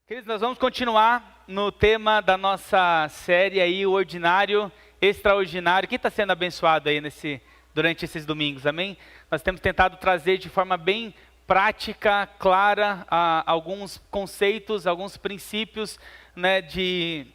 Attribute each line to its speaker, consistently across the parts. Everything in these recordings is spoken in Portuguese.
Speaker 1: Queridos, nós vamos continuar no tema da nossa série aí, o ordinário, extraordinário. Quem está sendo abençoado aí durante esses domingos, amém? Nós temos tentado trazer de forma bem prática, clara, alguns conceitos, alguns princípios, né, de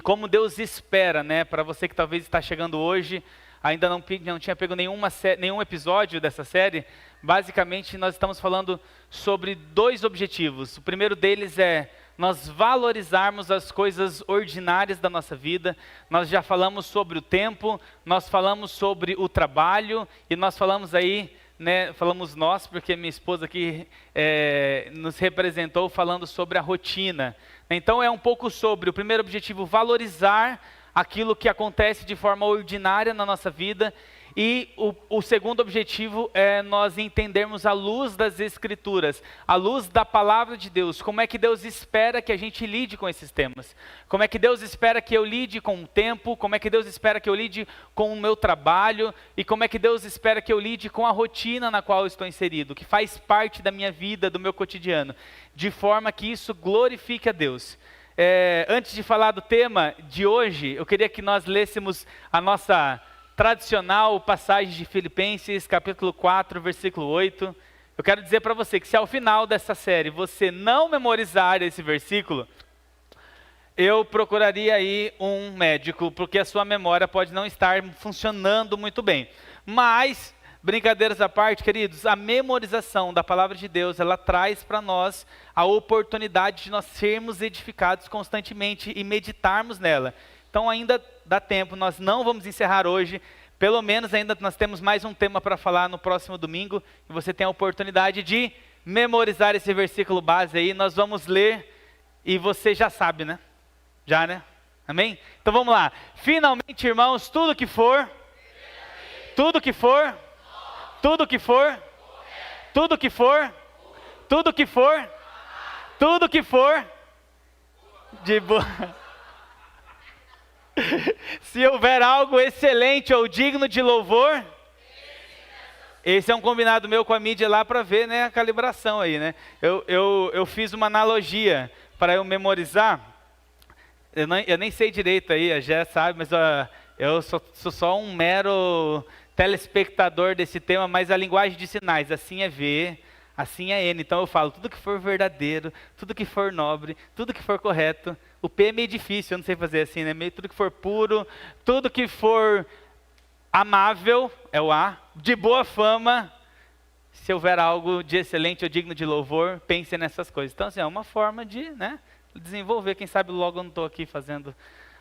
Speaker 1: como Deus espera, né, para você que talvez está chegando hoje, ainda não tinha pego nenhum episódio dessa série. Basicamente, nós estamos falando sobre dois objetivos. O primeiro deles é nós valorizarmos as coisas ordinárias da nossa vida. Nós já falamos sobre o tempo, nós falamos sobre o trabalho, e nós falamos aí, né, falamos nós, porque minha esposa aqui nos representou falando sobre a rotina. Então é um pouco sobre o primeiro objetivo, valorizar aquilo que acontece de forma ordinária na nossa vida. E o segundo objetivo é nós entendermos a luz das Escrituras, a luz da Palavra de Deus, como é que Deus espera que a gente lide com esses temas, como é que Deus espera que eu lide com o tempo, como é que Deus espera que eu lide com o meu trabalho, e como é que Deus espera que eu lide com a rotina na qual eu estou inserido, que faz parte da minha vida, do meu cotidiano, de forma que isso glorifique a Deus. Antes de falar do tema de hoje, eu queria que nós lêssemos a nossa tradicional passagem de Filipenses, capítulo 4, versículo 8. Eu quero dizer para você que se ao final dessa série você não memorizar esse versículo, eu procuraria aí um médico, porque a sua memória pode não estar funcionando muito bem. Mas, brincadeiras à parte, queridos, a memorização da palavra de Deus, ela traz para nós a oportunidade de nós sermos edificados constantemente e meditarmos nela. Então ainda dá tempo, nós não vamos encerrar hoje, pelo menos ainda nós temos mais um tema para falar no próximo domingo, e você tem a oportunidade de memorizar esse versículo base aí. Nós vamos ler, e você já sabe, né? Já, né? Amém? Então vamos lá. Finalmente, irmãos, tudo que for, tudo que for, tudo que for, tudo que for, tudo que for, tudo que for, de boa. Se houver algo excelente ou digno de louvor, esse é um combinado meu com a mídia lá para ver, né, a calibração aí, né? Eu fiz uma analogia para eu memorizar. Eu nem sei direito aí, a Gé sabe, mas eu sou só um mero telespectador desse tema, mas a linguagem de sinais, assim é V, assim é N. Então eu falo, tudo que for verdadeiro, tudo que for nobre, tudo que for correto. O P é meio difícil, eu não sei fazer assim, né? Meio tudo que for puro, tudo que for amável, é o A, de boa fama, se houver algo de excelente ou digno de louvor, pense nessas coisas. Então, assim, é uma forma de, né, desenvolver. Quem sabe logo eu não estou aqui fazendo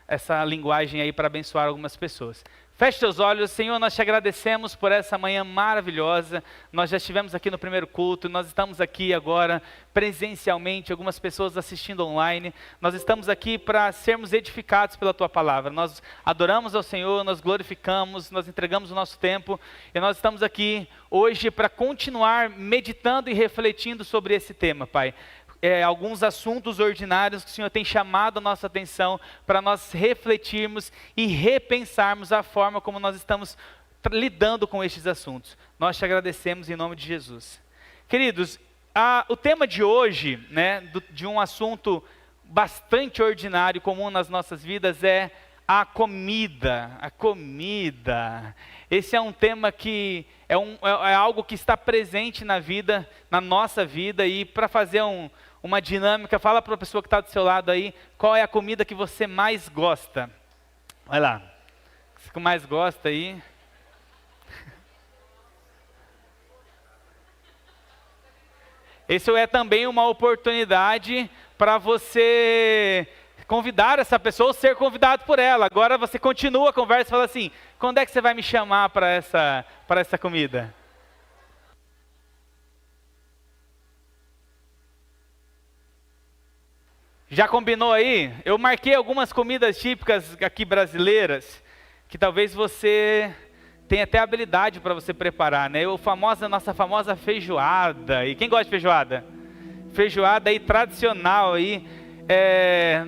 Speaker 1: essa linguagem aí para abençoar algumas pessoas. Feche seus olhos. Senhor, nós te agradecemos por essa manhã maravilhosa. Nós já estivemos aqui no primeiro culto, nós estamos aqui agora presencialmente, algumas pessoas assistindo online. Nós estamos aqui para sermos edificados pela tua palavra. Nós adoramos ao Senhor, nós glorificamos, nós entregamos o nosso tempo, e nós estamos aqui hoje para continuar meditando e refletindo sobre esse tema, Pai. Alguns assuntos ordinários que o Senhor tem chamado a nossa atenção para nós refletirmos e repensarmos a forma como nós estamos lidando com estes assuntos. Nós te agradecemos em nome de Jesus. Queridos, o tema de hoje, né, de um assunto bastante ordinário, comum nas nossas vidas, é a comida. A comida. Esse é um tema que é algo que está presente na nossa vida, e para fazer uma dinâmica, fala para a pessoa que está do seu lado aí, qual é a comida que você mais gosta? Vai lá, você que mais gosta aí. Esse é também uma oportunidade para você convidar essa pessoa ou ser convidado por ela. Agora você continua a conversa e fala assim, quando é que você vai me chamar para essa comida? Já combinou aí? Eu marquei algumas comidas típicas aqui brasileiras, que talvez você tenha até habilidade para você preparar, né? Nossa famosa feijoada. E quem gosta de feijoada? Feijoada aí tradicional aí,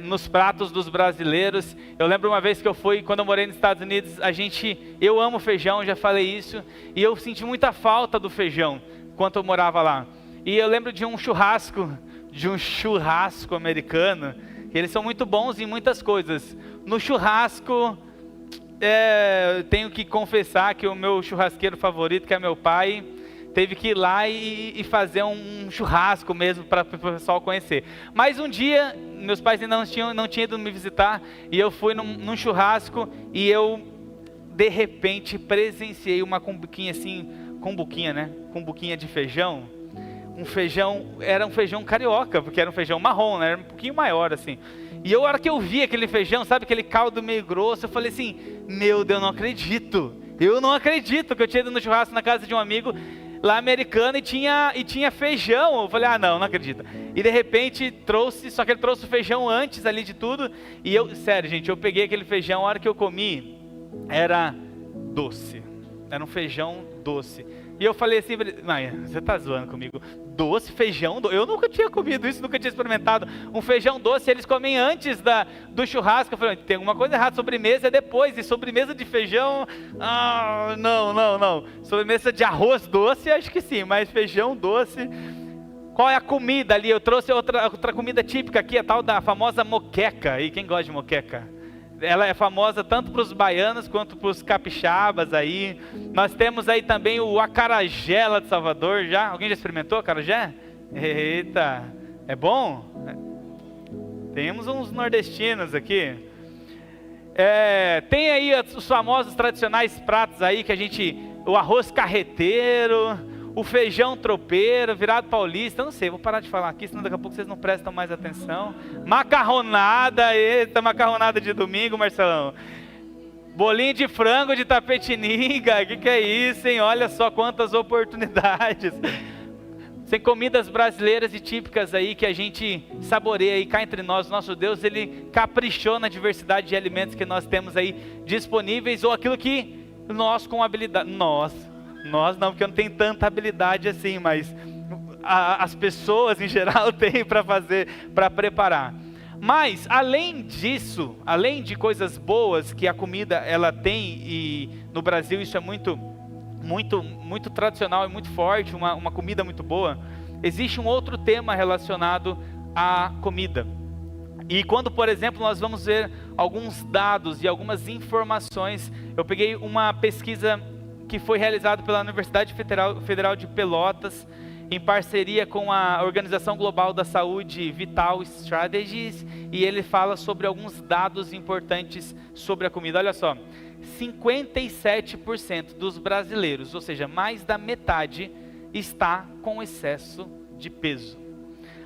Speaker 1: nos pratos dos brasileiros. Eu lembro uma vez que quando eu morei nos Estados Unidos, eu amo feijão, já falei isso, e eu senti muita falta do feijão, enquanto eu morava lá. E eu lembro de um churrasco de um churrasco americano. Eles são muito bons em muitas coisas. No churrasco, tenho que confessar que o meu churrasqueiro favorito, que é meu pai, teve que ir lá e fazer um churrasco mesmo para o pessoal conhecer. Mas um dia, meus pais ainda não tinham ido me visitar, e eu fui num churrasco, e eu, de repente, presenciei uma cumbuquinha assim, cumbuquinha de feijão. Era um feijão carioca, porque era um feijão marrom, né? Era um pouquinho maior assim. E a hora que eu vi aquele feijão, sabe, aquele caldo meio grosso, eu falei assim, meu Deus, eu não acredito que eu tinha ido no churrasco na casa de um amigo lá americano e tinha feijão. Eu falei, não acredito. E de repente só que ele trouxe o feijão antes ali de tudo, e sério gente, eu peguei aquele feijão, a hora que eu comi, era doce, era um feijão doce. E eu falei assim, você tá zoando comigo? Doce, feijão doce? Eu nunca tinha comido isso, nunca tinha experimentado um feijão doce. Eles comem antes do churrasco. Eu falei, tem alguma coisa errada, sobremesa é depois. E sobremesa de feijão, não. Sobremesa de arroz doce, acho que sim, mas feijão doce. Qual é a comida ali? Eu trouxe outra comida típica aqui, a tal da famosa moqueca. E quem gosta de moqueca? Ela é famosa tanto para os baianos quanto para os capixabas aí. Nós temos aí também o acarajé lá de Salvador. Alguém já experimentou acarajé? Eita, é bom? Temos uns nordestinos aqui. Tem aí os famosos tradicionais pratos aí o arroz carreteiro, o feijão tropeiro, virado paulista. Eu não sei, vou parar de falar aqui, senão daqui a pouco vocês não prestam mais atenção. Macarronada, eita, macarronada de domingo, Marcelão. Bolinho de frango de Tapetininga, que é isso, hein? Olha só quantas oportunidades. Tem comidas brasileiras e típicas aí que a gente saboreia aí cá entre nós. Nosso Deus, Ele caprichou na diversidade de alimentos que nós temos aí disponíveis, ou aquilo que nós com habilidade... Nós não, porque eu não tenho tanta habilidade assim, mas as pessoas em geral têm para fazer, para preparar. Mas além disso, além de coisas boas que a comida ela tem, e no Brasil isso é muito tradicional e muito forte, uma comida muito boa, existe um outro tema relacionado à comida. E quando, por exemplo, nós vamos ver alguns dados e algumas informações, eu peguei uma pesquisa que foi realizado pela Universidade Federal de Pelotas, em parceria com a Organização Global da Saúde, Vital Strategies, e ele fala sobre alguns dados importantes sobre a comida. Olha só, 57% dos brasileiros, ou seja, mais da metade, está com excesso de peso.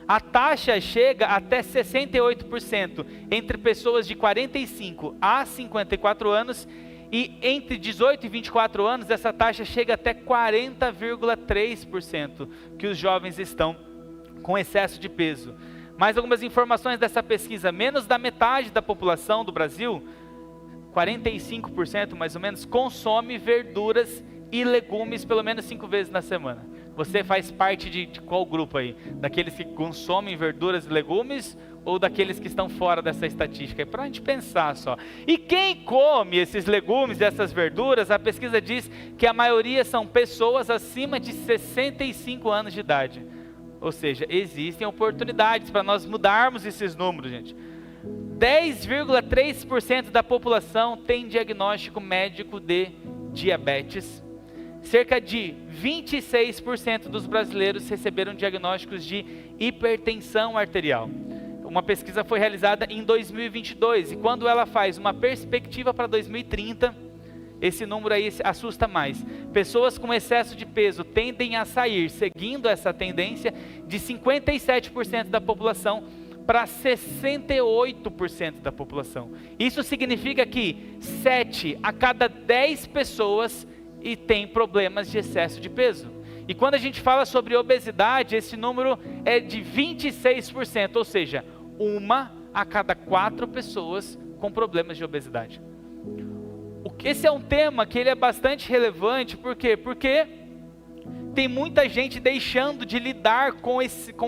Speaker 1: A taxa chega até 68% entre pessoas de 45 a 54 anos, e entre 18 e 24 anos, essa taxa chega até 40,3%, que os jovens estão com excesso de peso. Mais algumas informações dessa pesquisa: menos da metade da população do Brasil, 45% mais ou menos, consome verduras e legumes pelo menos 5 vezes na semana. Você faz parte de qual grupo aí? Daqueles que consomem verduras e legumes, ou daqueles que estão fora dessa estatística? É para a gente pensar só. E quem come esses legumes e essas verduras, a pesquisa diz que a maioria são pessoas acima de 65 anos de idade. Ou seja, existem oportunidades para nós mudarmos esses números, gente. 10,3% da população tem diagnóstico médico de diabetes. Cerca de 26% dos brasileiros receberam diagnósticos de hipertensão arterial. Uma pesquisa foi realizada em 2022, e quando ela faz uma perspectiva para 2030, esse número aí assusta mais. Pessoas com excesso de peso tendem a sair, seguindo essa tendência, de 57% da população para 68% da população. Isso significa que 7 a cada 10 pessoas tem problemas de excesso de peso. E quando a gente fala sobre obesidade, esse número é de 26%, ou seja, 1 a cada 4 pessoas com problemas de obesidade. Esse é um tema que ele é bastante relevante. Por quê? Porque tem muita gente deixando de lidar com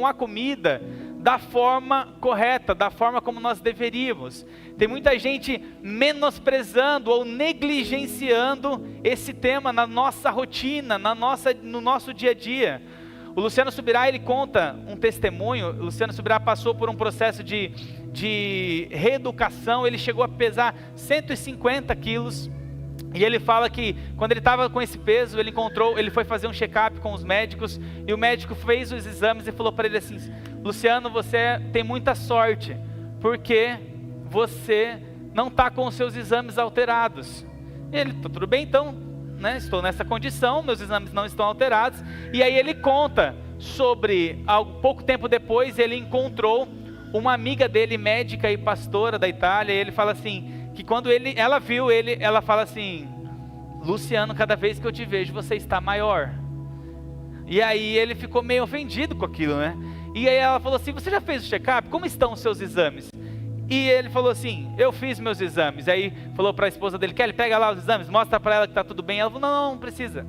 Speaker 1: a comida da forma correta, da forma como nós deveríamos. Tem muita gente menosprezando ou negligenciando esse tema na nossa rotina, no nosso dia a dia. O Luciano Subirá, ele conta um testemunho. O Luciano Subirá passou por um processo de reeducação. Ele chegou a pesar 150 quilos. E ele fala que quando ele estava com esse peso, ele foi fazer um check-up com os médicos. E o médico fez os exames e falou para ele assim: Luciano, você tem muita sorte, porque você não está com os seus exames alterados. E ele, tudo bem então, né? Estou nessa condição, meus exames não estão alterados. E aí ele conta sobre, pouco tempo depois, ele encontrou uma amiga dele, médica e pastora da Itália. E ele fala assim, que quando ela viu ele, ela fala assim: Luciano, cada vez que eu te vejo, você está maior. E aí ele ficou meio ofendido com aquilo, né? E aí ela falou assim: você já fez o check-up? Como estão os seus exames? E ele falou assim: eu fiz meus exames. Aí falou para a esposa dele: Kelly, pega lá os exames, mostra para ela que está tudo bem. Ela falou: não precisa.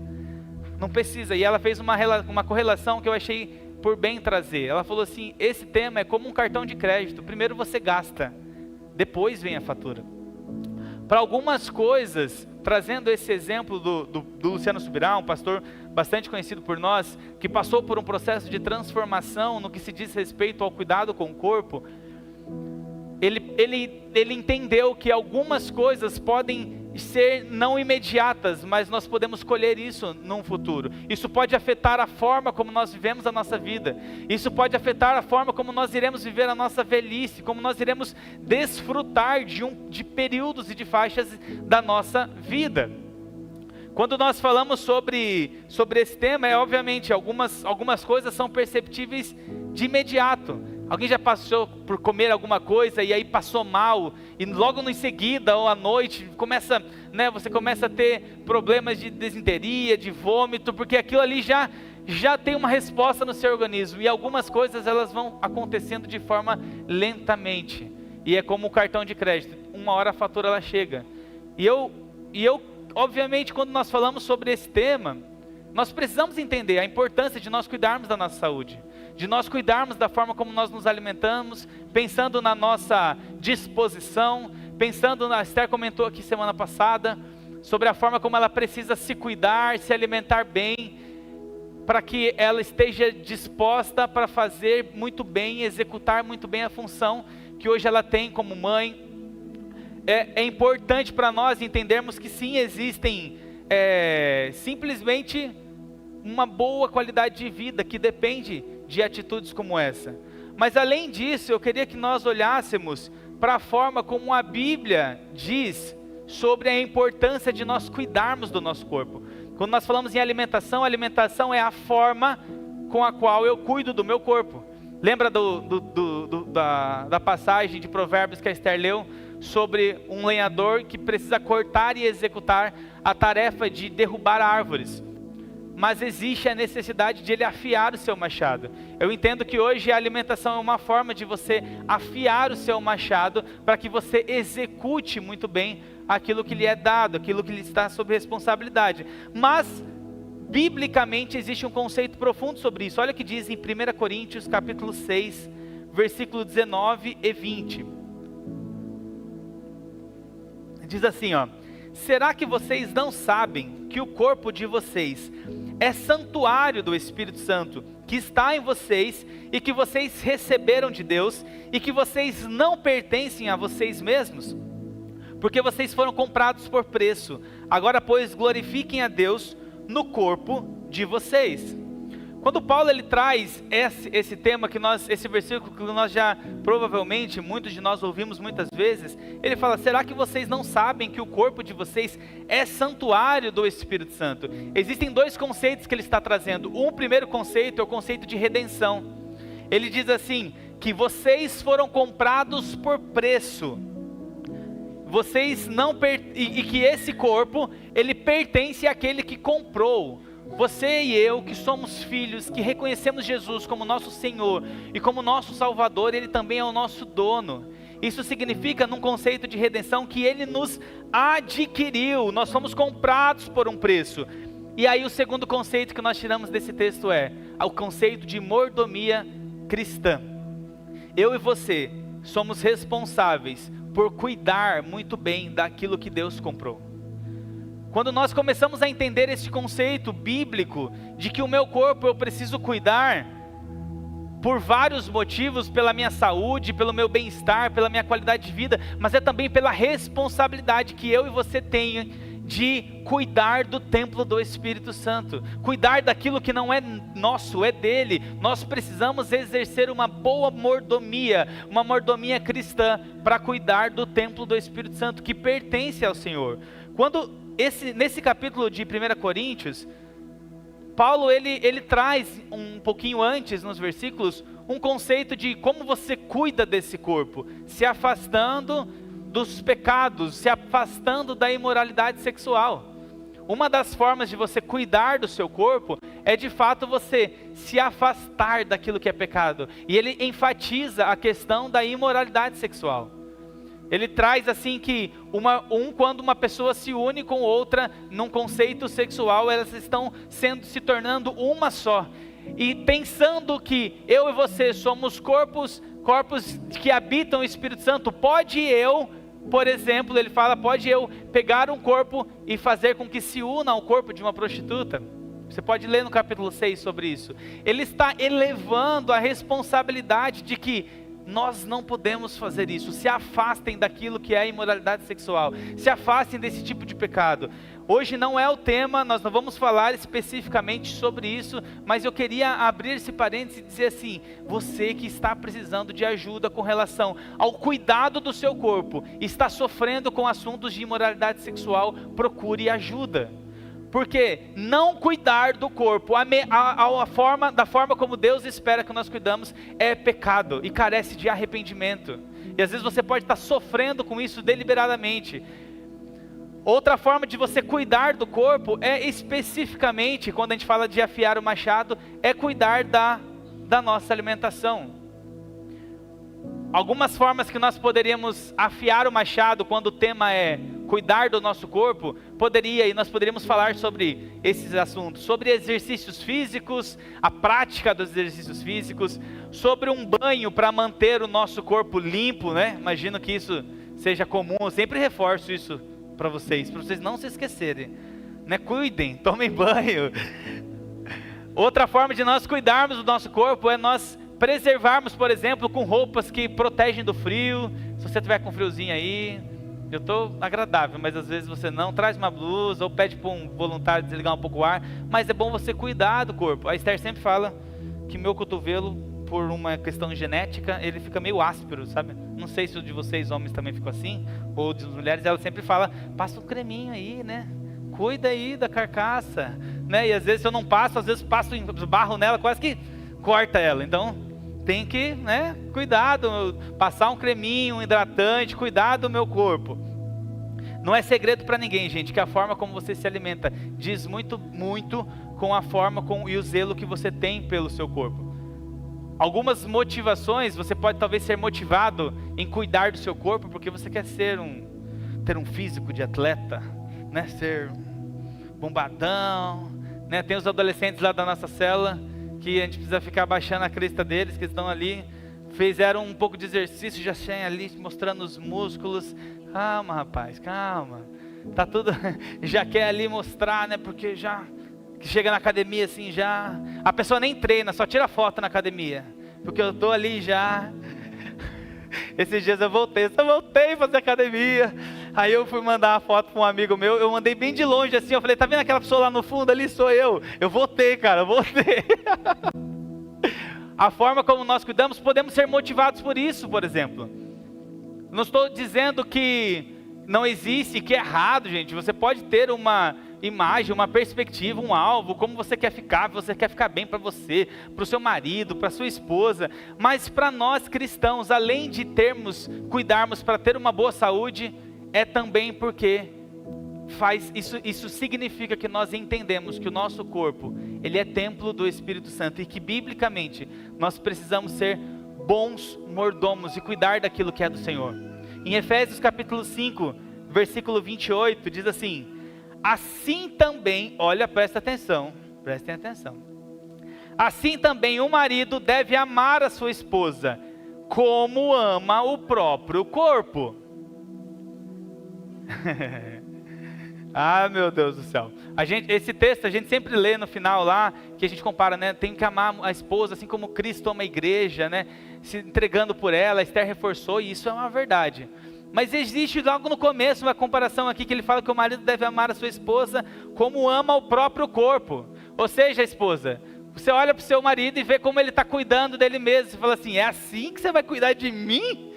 Speaker 1: Não precisa. E ela fez uma correlação que eu achei por bem trazer. Ela falou assim: esse tema é como um cartão de crédito. Primeiro você gasta, depois vem a fatura. Para algumas coisas, trazendo esse exemplo do Luciano Subirá, um pastor bastante conhecido por nós, que passou por um processo de transformação no que se diz respeito ao cuidado com o corpo. Ele entendeu que algumas coisas podem ser não imediatas, mas nós podemos colher isso num futuro. Isso pode afetar a forma como nós vivemos a nossa vida. Isso pode afetar a forma como nós iremos viver a nossa velhice, como nós iremos desfrutar de períodos e de faixas da nossa vida. Quando nós falamos sobre esse tema, obviamente algumas coisas são perceptíveis de imediato. Alguém já passou por comer alguma coisa e aí passou mal, e logo em seguida ou à noite você começa a ter problemas de desinteria, de vômito, porque aquilo ali já tem uma resposta no seu organismo, e algumas coisas elas vão acontecendo de forma lentamente, e é como o cartão de crédito, uma hora a fatura ela chega. E eu obviamente, quando nós falamos sobre esse tema, nós precisamos entender a importância de nós cuidarmos da nossa saúde, de nós cuidarmos da forma como nós nos alimentamos, pensando na nossa disposição, pensando a Esther comentou aqui semana passada, sobre a forma como ela precisa se cuidar, se alimentar bem, para que ela esteja disposta para fazer muito bem, executar muito bem a função que hoje ela tem como mãe. É importante para nós entendermos que sim, existem simplesmente uma boa qualidade de vida que depende de atitudes como essa. Mas além disso, eu queria que nós olhássemos para a forma como a Bíblia diz sobre a importância de nós cuidarmos do nosso corpo. Quando nós falamos em alimentação, a alimentação é a forma com a qual eu cuido do meu corpo. Lembra da passagem de Provérbios que a Esther leu, sobre um lenhador que precisa cortar e executar a tarefa de derrubar árvores, mas existe a necessidade de ele afiar o seu machado. Eu entendo que hoje a alimentação é uma forma de você afiar o seu machado, para que você execute muito bem aquilo que lhe é dado, aquilo que lhe está sob responsabilidade. Mas, biblicamente, existe um conceito profundo sobre isso. Olha o que diz em 1 Coríntios capítulo 6, versículo 19 e 20. Diz assim, será que vocês não sabem que o corpo de vocês é santuário do Espírito Santo, que está em vocês, e que vocês receberam de Deus, e que vocês não pertencem a vocês mesmos? Porque vocês foram comprados por preço. Agora, pois, glorifiquem a Deus no corpo de vocês. Quando Paulo ele traz esse tema esse versículo que nós já provavelmente muitos de nós ouvimos muitas vezes, ele fala: será que vocês não sabem que o corpo de vocês é santuário do Espírito Santo? Existem dois conceitos que ele está trazendo. Um primeiro conceito é o conceito de redenção. Ele diz assim, que vocês foram comprados por preço. E que esse corpo, ele pertence àquele que comprou. Você e eu, que somos filhos, que reconhecemos Jesus como nosso Senhor e como nosso Salvador, Ele também é o nosso dono. Isso significa, num conceito de redenção, que Ele nos adquiriu, nós fomos comprados por um preço. E aí o segundo conceito que nós tiramos desse texto é o conceito de mordomia cristã. Eu e você somos responsáveis por cuidar muito bem daquilo que Deus comprou. Quando nós começamos a entender esse conceito bíblico de que o meu corpo eu preciso cuidar por vários motivos, pela minha saúde, pelo meu bem-estar, pela minha qualidade de vida, mas é também pela responsabilidade que eu e você têm de cuidar do templo do Espírito Santo, cuidar daquilo que não é nosso, é dele. Nós precisamos exercer uma boa mordomia, uma mordomia cristã, para cuidar do templo do Espírito Santo, que pertence ao Senhor. Nesse capítulo de 1 Coríntios, Paulo ele traz um pouquinho antes, nos versículos, um conceito de como você cuida desse corpo, se afastando dos pecados, se afastando da imoralidade sexual. Uma das formas de você cuidar do seu corpo é de fato você se afastar daquilo que é pecado. E ele enfatiza a questão da imoralidade sexual. Ele traz assim que quando uma pessoa se une com outra num conceito sexual, elas estão se tornando uma só. E pensando que eu e você somos corpos que habitam o Espírito Santo, por exemplo, ele fala, pode eu pegar um corpo e fazer com que se una ao corpo de uma prostituta? Você pode ler no capítulo 6 sobre isso. Ele está elevando a responsabilidade de que nós não podemos fazer isso. Se afastem daquilo que é a imoralidade sexual. Se afastem desse tipo de pecado. Hoje não é o tema, nós não vamos falar especificamente sobre isso, mas eu queria abrir esse parênteses e dizer assim, você que está precisando de ajuda com relação ao cuidado do seu corpo, está sofrendo com assuntos de imoralidade sexual, procure ajuda. Porque não cuidar do corpo da forma como Deus espera que nós cuidamos é pecado e carece de arrependimento. E às vezes você pode estar sofrendo com isso deliberadamente. Outra forma de você cuidar do corpo é especificamente, quando a gente fala de afiar o machado, é cuidar da nossa alimentação. Algumas formas que nós poderíamos afiar o machado quando o tema é cuidar do nosso corpo, nós poderíamos falar sobre esses assuntos, sobre exercícios físicos, a prática dos exercícios físicos, sobre um banho para manter o nosso corpo limpo, né? Imagino que isso seja comum, eu sempre reforço isso para vocês não se esquecerem, né? Cuidem, tomem banho. Outra forma de nós cuidarmos do nosso corpo é nós preservarmos, por exemplo, com roupas que protegem do frio. Se você tiver com friozinho aí, eu estou agradável, mas às vezes você não, traz uma blusa ou pede para um voluntário desligar um pouco o ar, mas é bom você cuidar do corpo. A Esther sempre fala que meu cotovelo, por uma questão genética, ele fica meio áspero, sabe? Não sei se o de vocês homens também ficou assim, ou de mulheres. Ela sempre fala, passa um creminho aí, né? Cuida aí da carcaça, né? E às vezes eu não passo, às vezes passo barro nela, quase que corta ela. Então tem que, né, cuidado, passar um creminho, um hidratante, cuidar do meu corpo. Não é segredo para ninguém, gente, que a forma como você se alimenta diz muito, muito com a forma e o zelo que você tem pelo seu corpo. Algumas motivações, você pode talvez ser motivado em cuidar do seu corpo porque você quer ter um físico de atleta, né? Ser bombadão, né? Tem os adolescentes lá da nossa célula que a gente precisa ficar baixando a crista deles, que estão ali, fizeram um pouco de exercício, já saem ali mostrando os músculos. Calma, rapaz, calma. Tá tudo, já quer ali mostrar, né? Porque já que chega na academia assim já, a pessoa nem treina, só tira foto na academia, porque eu tô ali já. Esses dias eu voltei a fazer academia, aí eu fui mandar a foto para um amigo meu, eu mandei bem de longe assim, eu falei, tá vendo aquela pessoa lá no fundo ali, sou eu voltei, cara, eu voltei. A forma como nós cuidamos, podemos ser motivados por isso, por exemplo. Não estou dizendo que não existe, que é errado, gente, você pode ter uma imagem, uma perspectiva, um alvo, como você quer ficar bem para você, para o seu marido, para a sua esposa, mas para nós cristãos, além de cuidarmos para ter uma boa saúde, é também porque isso significa que nós entendemos que o nosso corpo, ele é templo do Espírito Santo e que biblicamente nós precisamos ser bons mordomos e cuidar daquilo que é do Senhor. Em Efésios capítulo 5, versículo 28, diz assim: assim também, olha, prestem atenção. Assim também o marido deve amar a sua esposa, como ama o próprio corpo. Ah, meu Deus do céu. Esse texto a gente sempre lê no final lá, que a gente compara, né? Tem que amar a esposa assim como Cristo ama a igreja, né? Se entregando por ela, Esther reforçou, e isso é uma verdade. Mas existe logo no começo uma comparação aqui que ele fala que o marido deve amar a sua esposa como ama o próprio corpo. Ou seja, esposa, você olha para o seu marido e vê como ele está cuidando dele mesmo. Você fala assim, é assim que você vai cuidar de mim?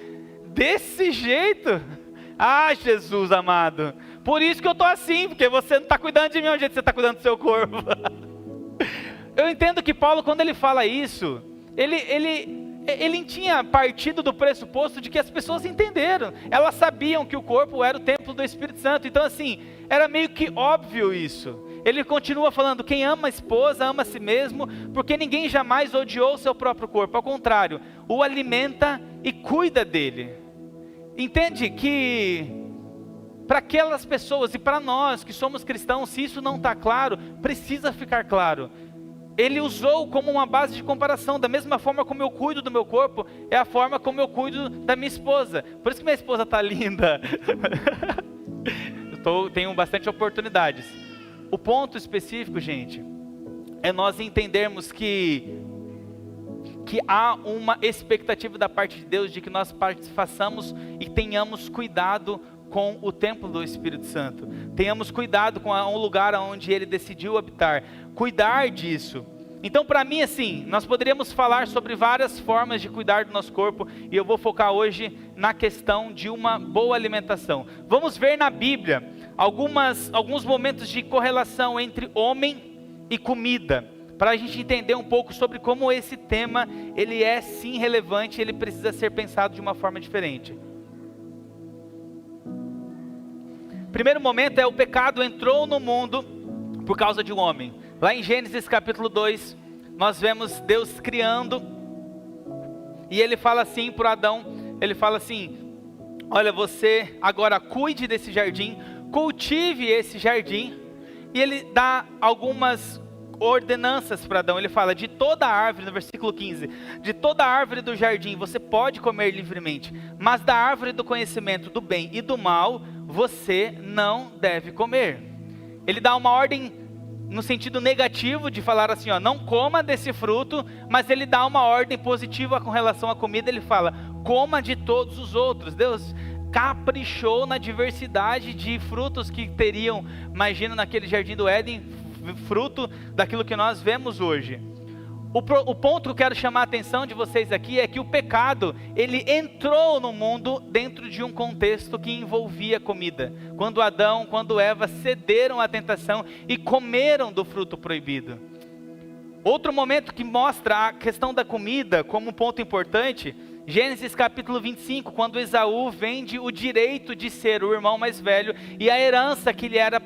Speaker 1: Desse jeito? Ah, Jesus amado. Por isso que eu estou assim, porque você não está cuidando de mim, o jeito que você está cuidando do seu corpo. Eu entendo que Paulo, quando ele fala isso, ele tinha partido do pressuposto de que as pessoas entenderam. Elas sabiam que o corpo era o templo do Espírito Santo. Então assim, era meio que óbvio isso. Ele continua falando, quem ama a esposa, ama a si mesmo, porque ninguém jamais odiou o seu próprio corpo. Ao contrário, o alimenta e cuida dele. Entende que para aquelas pessoas e para nós que somos cristãos, se isso não está claro, precisa ficar claro. Ele usou como uma base de comparação, da mesma forma como eu cuido do meu corpo, é a forma como eu cuido da minha esposa. Por isso que minha esposa está linda. Tenho bastante oportunidades. O ponto específico, gente, é nós entendermos que há uma expectativa da parte de Deus de que nós façamos e tenhamos cuidado com o templo do Espírito Santo. Tenhamos cuidado com um lugar onde Ele decidiu habitar. Cuidar disso. Então, para mim, assim, nós poderíamos falar sobre várias formas de cuidar do nosso corpo, e eu vou focar hoje na questão de uma boa alimentação. Vamos ver na Bíblia alguns momentos de correlação entre homem e comida, para a gente entender um pouco sobre como esse tema, ele é sim relevante, ele precisa ser pensado de uma forma diferente. Primeiro momento é o pecado entrou no mundo por causa de um homem. Lá em Gênesis capítulo 2, nós vemos Deus criando, e Ele fala assim para Adão, Ele fala assim, olha, você agora cuide desse jardim, cultive esse jardim, e Ele dá algumas ordenanças para Adão. Ele fala, de toda árvore, no versículo 15, de toda árvore do jardim você pode comer livremente, mas da árvore do conhecimento do bem e do mal, você não deve comer. Ele dá uma ordem no sentido negativo de falar assim, ó, não coma desse fruto, mas ele dá uma ordem positiva com relação à comida, ele fala, coma de todos os outros. Deus caprichou na diversidade de frutos que teriam, imagina naquele jardim do Éden, fruto daquilo que nós vemos hoje. O ponto que eu quero chamar a atenção de vocês aqui é que o pecado, ele entrou no mundo dentro de um contexto que envolvia comida. Quando Adão, quando Eva cederam à tentação e comeram do fruto proibido. Outro momento que mostra a questão da comida como um ponto importante, Gênesis capítulo 25, quando Esaú vende o direito de ser o irmão mais velho e a herança que lhe era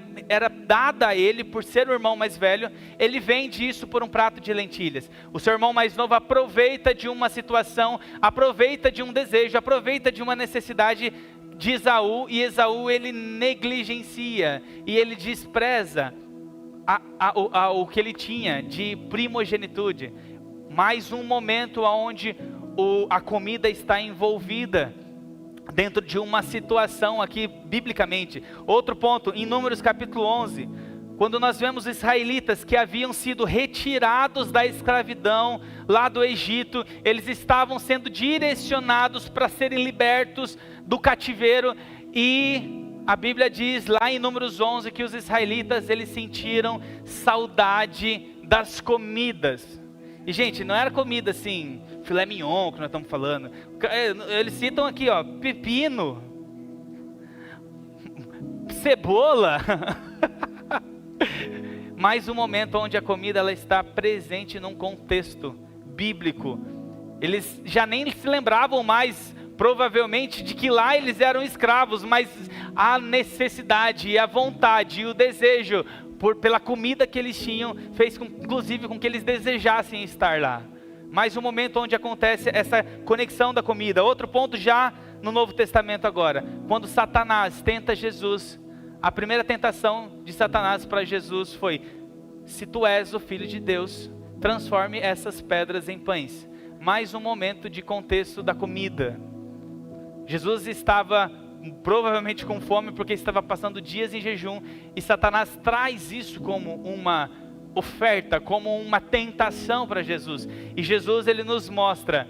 Speaker 1: dada a ele por ser o irmão mais velho, ele vende isso por um prato de lentilhas. O seu irmão mais novo aproveita de uma situação, aproveita de um desejo, aproveita de uma necessidade de Esaú, e Esaú ele negligencia e ele despreza o que ele tinha de primogenitude. Mais um momento onde a comida está envolvida dentro de uma situação aqui biblicamente. Outro ponto, em Números capítulo 11, quando nós vemos israelitas que haviam sido retirados da escravidão lá do Egito, eles estavam sendo direcionados para serem libertos do cativeiro, e a Bíblia diz lá em Números 11 que os israelitas eles sentiram saudade das comidas. E gente, não era comida assim, filé mignon que nós estamos falando. Eles citam aqui, ó, pepino, cebola. Mais um momento onde a comida ela está presente num contexto bíblico. Eles já nem se lembravam mais, provavelmente, de que lá eles eram escravos, mas a necessidade e a vontade e o desejo pela comida que eles tinham, fez inclusive com que eles desejassem estar lá. Mais um momento onde acontece essa conexão da comida. Outro ponto já no Novo Testamento agora, quando Satanás tenta Jesus, a primeira tentação de Satanás para Jesus foi, se tu és o Filho de Deus, transforme essas pedras em pães. Mais um momento de contexto da comida. Jesus estava provavelmente com fome, porque estava passando dias em jejum, e Satanás traz isso como uma oferta, como uma tentação para Jesus. E Jesus, ele nos mostra,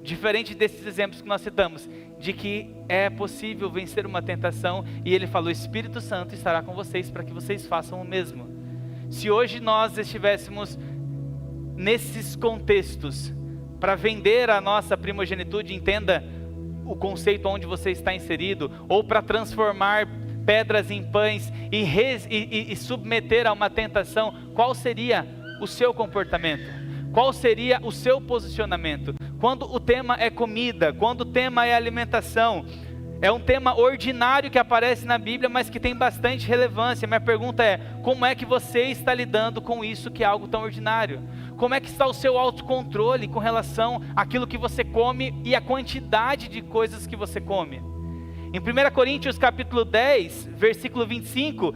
Speaker 1: diferente desses exemplos que nós citamos, de que é possível vencer uma tentação, e ele falou: o Espírito Santo estará com vocês para que vocês façam o mesmo. Se hoje nós estivéssemos nesses contextos para vender a nossa primogenitude, entenda o conceito onde você está inserido, ou para transformar pedras em pães e submeter a uma tentação, qual seria o seu comportamento? Qual seria o seu posicionamento? Quando o tema é comida, quando o tema é alimentação, é um tema ordinário que aparece na Bíblia, mas que tem bastante relevância. Minha pergunta é: como é que você está lidando com isso que é algo tão ordinário? Como é que está o seu autocontrole com relação àquilo que você come e a quantidade de coisas que você come? Em 1 Coríntios capítulo 10, versículo 25,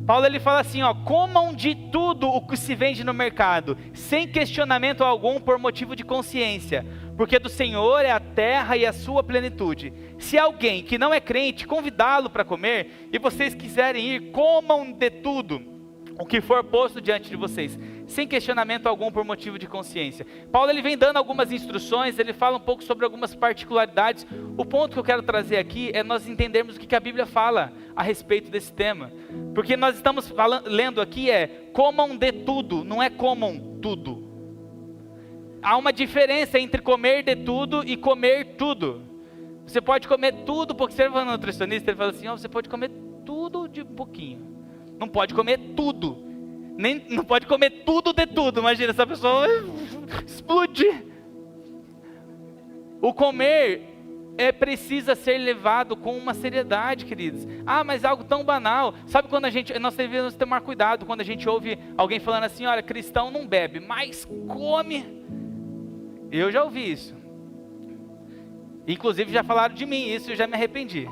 Speaker 1: Paulo ele fala assim, comam de tudo o que se vende no mercado, sem questionamento algum por motivo de consciência, porque do Senhor é a terra e a sua plenitude. Se alguém que não é crente convidá-lo para comer, e vocês quiserem ir, comam de tudo o que for posto diante de vocês, sem questionamento algum por motivo de consciência. Paulo ele vem dando algumas instruções, ele fala um pouco sobre algumas particularidades. O ponto que eu quero trazer aqui é nós entendermos o que a Bíblia fala a respeito desse tema, porque nós estamos lendo aqui comam de tudo, não é comam tudo. Há uma diferença entre comer de tudo e comer tudo. Você pode comer tudo, porque você vai no nutricionista, ele fala assim, você pode comer tudo de pouquinho. Não pode comer tudo, não pode comer tudo de tudo. Imagina, essa pessoa vai explodir. O comer precisa ser levado com uma seriedade, queridos. Mas é algo tão banal. Sabe quando nós devemos tomar cuidado quando a gente ouve alguém falando assim, olha, cristão não bebe, mas come. Eu já ouvi isso. Inclusive já falaram de mim isso, eu já me arrependi.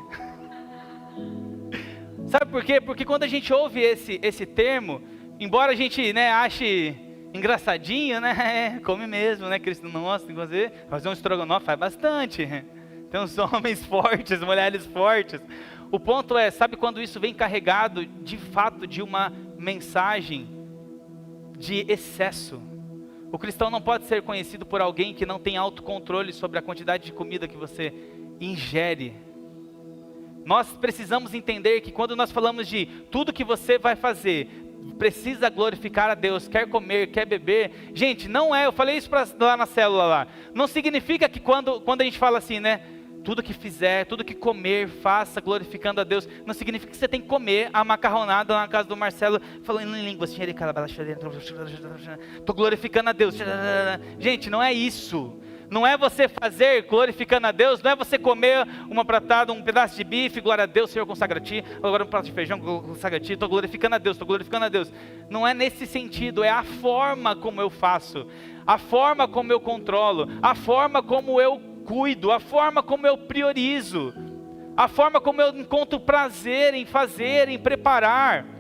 Speaker 1: Sabe por quê? Porque quando a gente ouve esse termo, embora a gente ache engraçadinho, come mesmo, cristão, nossa, tem que fazer um estrogonofe, faz bastante. Tem uns homens fortes, mulheres fortes. O ponto sabe quando isso vem carregado de fato de uma mensagem de excesso? O cristão não pode ser conhecido por alguém que não tem autocontrole sobre a quantidade de comida que você ingere. Nós precisamos entender que quando nós falamos de tudo que você vai fazer, precisa glorificar a Deus, quer comer, quer beber. Gente, não eu falei isso lá na célula lá. Não significa que quando a gente fala assim, tudo que fizer, tudo que comer, faça glorificando a Deus. Não significa que você tem que comer a macarronada na casa do Marcelo, falando em línguas. Estou glorificando a Deus. Gente, não é isso. Não é você fazer glorificando a Deus, não é você comer uma pratada, um pedaço de bife, glória a Deus, Senhor consagra a ti, agora um prato de feijão, consagra a ti, estou glorificando a Deus, estou glorificando a Deus. Não é nesse sentido, é a forma como eu faço, a forma como eu controlo, a forma como eu cuido, a forma como eu priorizo, a forma como eu encontro prazer em fazer, em preparar.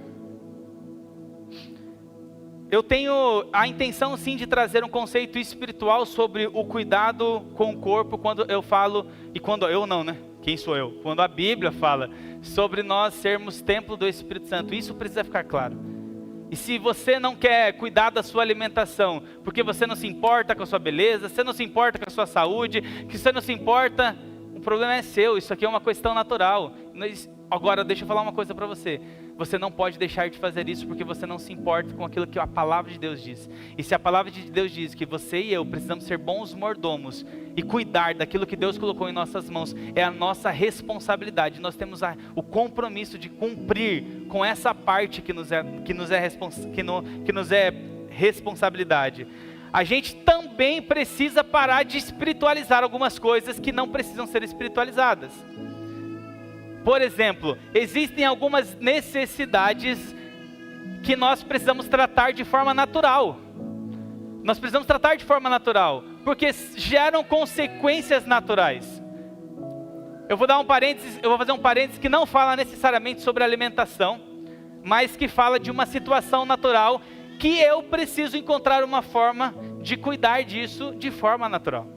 Speaker 1: Eu tenho a intenção sim de trazer um conceito espiritual sobre o cuidado com o corpo, quando eu falo, e quando eu não, quem sou eu? Quando a Bíblia fala sobre nós sermos templo do Espírito Santo, isso precisa ficar claro. E se você não quer cuidar da sua alimentação, porque você não se importa com a sua beleza, você não se importa com a sua saúde, que você não se importa, o problema é seu, isso aqui é uma questão natural. Agora deixa eu falar uma coisa para você. Você não pode deixar de fazer isso porque você não se importa com aquilo que a palavra de Deus diz. E se a palavra de Deus diz que você e eu precisamos ser bons mordomos e cuidar daquilo que Deus colocou em nossas mãos, é a nossa responsabilidade. Nós temos o compromisso de cumprir com essa parte que nos é responsabilidade. A gente também precisa parar de espiritualizar algumas coisas que não precisam ser espiritualizadas. Por exemplo, existem algumas necessidades que nós precisamos tratar de forma natural. Nós precisamos tratar de forma natural, porque geram consequências naturais. Eu vou fazer um parênteses que não fala necessariamente sobre alimentação, mas que fala de uma situação natural que eu preciso encontrar uma forma de cuidar disso de forma natural.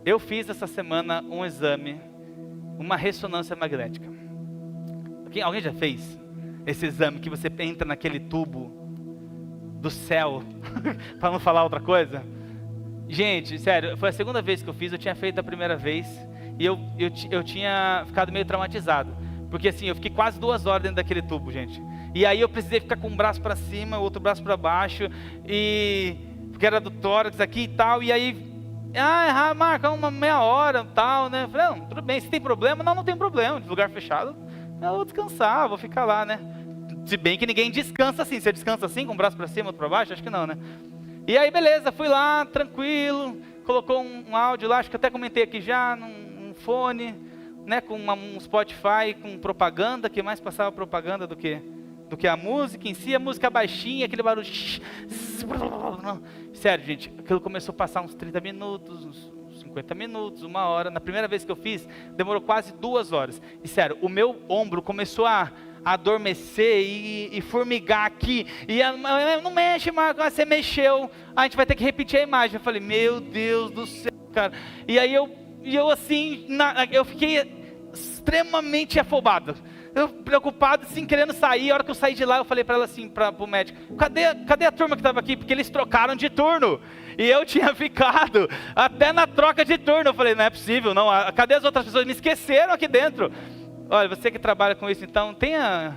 Speaker 1: Eu fiz essa semana um exame uma ressonância magnética. Alguém já fez esse exame que você entra naquele tubo do céu, para não falar outra coisa? Gente, sério, foi a segunda vez que eu fiz. Eu tinha feito a primeira vez e eu tinha ficado meio traumatizado, porque assim, eu fiquei quase 2 horas dentro daquele tubo, gente. E aí eu precisei ficar com um braço para cima, o outro braço para baixo, e porque era do tórax aqui e tal. E aí, marca uma meia hora e tal, né? Eu falei, não, tudo bem, se tem problema, não tem problema, de lugar fechado, eu vou descansar, vou ficar lá, né? Se bem que ninguém descansa assim. Você descansa assim, com o braço para cima, outro para baixo? Acho que não, né? E aí, beleza, fui lá, tranquilo, colocou um áudio lá, acho que até comentei aqui já, num fone, né, com um Spotify, com propaganda, que mais passava propaganda do que a música em si, a música baixinha, aquele barulho. Sério, gente, aquilo começou a passar uns 30 minutos, uns 50 minutos, 1 hora. Na primeira vez que eu fiz, demorou quase 2 horas. E sério, o meu ombro começou a adormecer e formigar aqui, e não mexe, Marco, você mexeu, a gente vai ter que repetir a imagem. Eu falei, meu Deus do céu, cara. E aí eu assim, eu fiquei extremamente afobado, eu preocupado, assim, querendo sair. A hora que eu saí de lá, eu falei para ela assim, pro médico, cadê a turma que estava aqui? Porque eles trocaram de turno, e eu tinha ficado até na troca de turno. Eu falei, não é possível, não, cadê as outras pessoas? Me esqueceram aqui dentro. Olha, você que trabalha com isso, então, tenha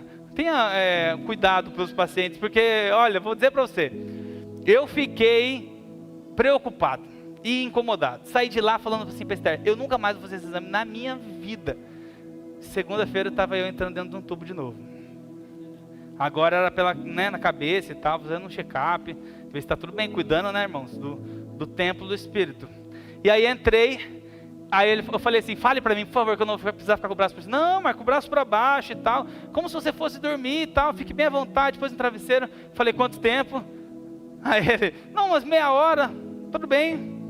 Speaker 1: cuidado pelos pacientes, porque, olha, vou dizer para você, eu fiquei preocupado e incomodado. Saí de lá falando assim para Esther, eu nunca mais vou fazer esse exame na minha vida. Segunda-feira estava eu entrando dentro de um tubo de novo. Agora era na cabeça e tal, fazendo um check-up, ver se está tudo bem, cuidando, né, irmãos, do templo do Espírito. E aí entrei. Aí eu falei assim, fale para mim, por favor, que eu não vou precisar ficar com o braço para cima. Não, Marco, o braço para baixo e tal, como se você fosse dormir e tal, fique bem à vontade, depois no travesseiro. Falei, quanto tempo? Aí ele, não, umas meia hora, tudo bem,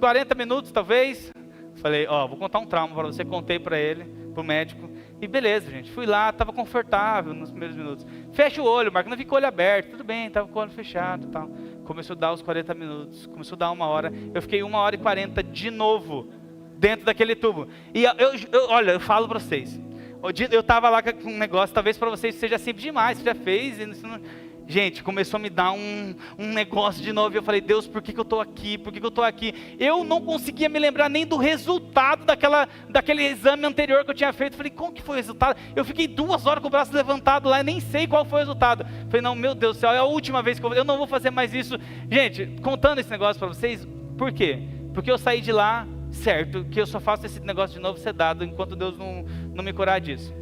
Speaker 1: 40 minutos talvez. Falei, vou contar um trauma para você. Contei para ele, pro médico, e beleza, gente, fui lá, estava confortável nos primeiros minutos. Fecha o olho, Marco, não fica o olho aberto, tudo bem, estava com o olho fechado e tal. Começou a dar os 40 minutos, começou a dar 1 hora, eu fiquei 1 hora e 40 de novo dentro daquele tubo. E olha, eu falo para vocês, eu estava lá com um negócio, talvez para vocês seja simples demais, você já fez, gente, começou a me dar um negócio de novo, e eu falei, Deus, por que eu estou aqui, eu não conseguia me lembrar nem do resultado daquele exame anterior que eu tinha feito. Falei, como que foi o resultado? Eu fiquei 2 horas com o braço levantado lá, e nem sei qual foi o resultado. Falei, não, meu Deus do céu, é a última vez que eu não vou fazer mais isso. Gente, contando esse negócio para vocês, por quê? Porque eu saí de lá certo, que eu só faço esse negócio de novo ser dado, enquanto Deus não me curar disso.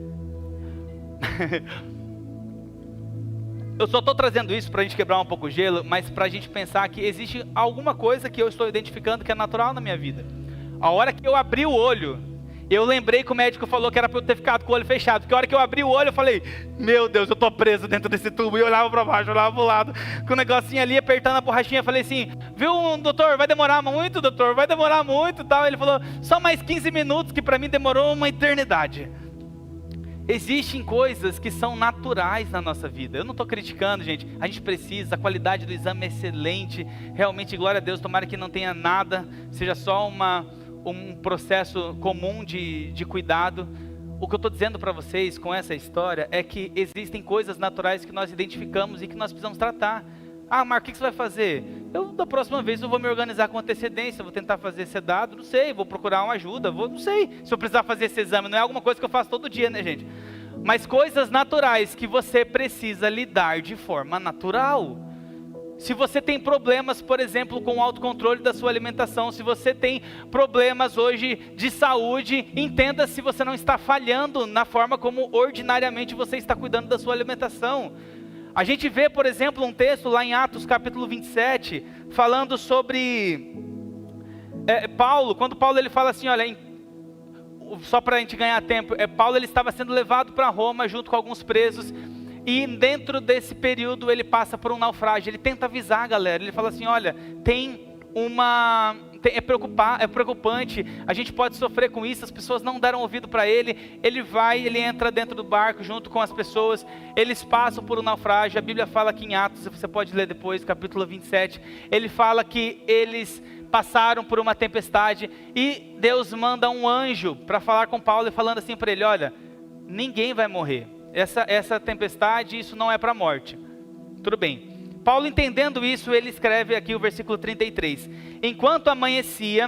Speaker 1: Eu só estou trazendo isso para a gente quebrar um pouco o gelo, mas para a gente pensar que existe alguma coisa que eu estou identificando que é natural na minha vida. A hora que eu abri o olho, eu lembrei que o médico falou que era para eu ter ficado com o olho fechado, porque a hora que eu abri o olho eu falei, meu Deus, eu estou preso dentro desse tubo. E eu olhava para baixo, eu olhava para o lado, com o negocinho ali apertando a borrachinha. Eu falei assim, viu, doutor, vai demorar muito, doutor, vai demorar muito, tal. Ele falou, só mais 15 minutos, que para mim demorou uma eternidade. Existem coisas que são naturais na nossa vida. Eu não estou criticando, gente, a gente precisa, a qualidade do exame é excelente, realmente, glória a Deus, tomara que não tenha nada, seja só um processo comum de cuidado. O que eu estou dizendo para vocês com essa história é que existem coisas naturais que nós identificamos e que nós precisamos tratar. Marco, o que você vai fazer? Da próxima vez eu vou me organizar com antecedência, vou tentar fazer ser dado, não sei, vou procurar uma ajuda, não sei se eu precisar fazer esse exame. Não é alguma coisa que eu faço todo dia, né, gente? Mas coisas naturais que você precisa lidar de forma natural. Se você tem problemas, por exemplo, com o autocontrole da sua alimentação, se você tem problemas hoje de saúde, entenda se você não está falhando na forma como ordinariamente você está cuidando da sua alimentação. A gente vê, por exemplo, um texto lá em Atos capítulo 27, falando sobre Paulo, quando Paulo ele fala assim, olha, só para a gente ganhar tempo, Paulo ele estava sendo levado para Roma junto com alguns presos, e dentro desse período ele passa por um naufrágio. Ele tenta avisar a galera, ele fala assim, olha, é preocupante, a gente pode sofrer com isso, as pessoas não deram ouvido para ele. Ele entra dentro do barco junto com as pessoas, eles passam por um naufrágio. A Bíblia fala aqui em Atos, você pode ler depois, capítulo 27, ele fala que eles passaram por uma tempestade e Deus manda um anjo para falar com Paulo e falando assim para ele: olha, ninguém vai morrer. Essa tempestade, isso não é para a morte. Tudo bem. Paulo, entendendo isso, ele escreve aqui o versículo 33. Enquanto amanhecia,